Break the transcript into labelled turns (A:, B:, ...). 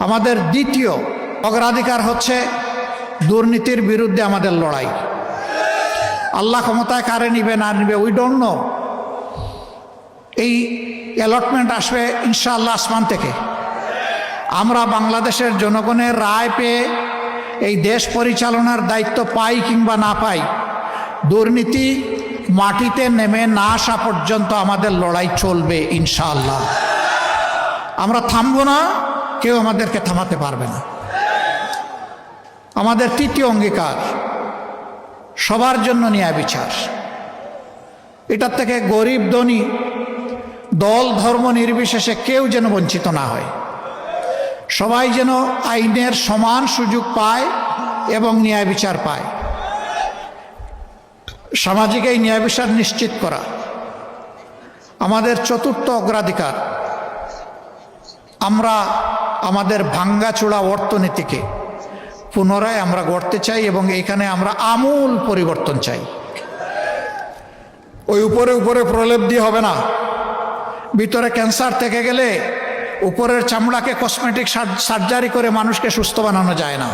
A: আমাদের দ্বিতীয় অগ্রাধিকার হচ্ছে দুর্নীতির বিরুদ্ধে আমাদের লড়াই। আল্লাহ ক্ষমতায় কারে নিবে না নিবে উই ডোন্ট নো। এই অ্যালটমেন্ট আসবে ইনশাআল্লাহ আসমান থেকে। আমরা বাংলাদেশের জনগণের রায় পেয়ে এই দেশ পরিচালনার দায়িত্ব পাই কিংবা না পাই, দুর্নীতি মাটিতে নেমে না আসা পর্যন্ত আমাদের লড়াই চলবে ইনশাআল্লাহ। আমরা থামবো না, কেউ আমাদেরকে থামাতে পারবে না। আমাদের তৃতীয় অঙ্গীকার সবার জন্য ন্যায় বিচার। এটার থেকে গরিব ধনী দল ধর্ম নির্বিশেষে কেউ যেন বঞ্চিত না হয়। সবাই যেন আইনের সমান সুযোগ পায় এবং ন্যায় বিচার পায়। সামাজিক এই ন্যায় বিচার নিশ্চিত করা আমাদের চতুর্থ অগ্রাধিকার। আমরা আমাদের ভাঙ্গাচোরা অর্থনীতিকে পুনরায় আমরা গড়তে চাই এবং এইখানে আমরা আমূল পরিবর্তন চাই। ওই উপরে উপরে প্রলেপ দিয়ে হবে না। ভিতরে ক্যান্সার থেকে গেলে উপরের চামড়াকে কসমেটিক সার্জারি করে মানুষকে সুস্থ বানানো যায় না।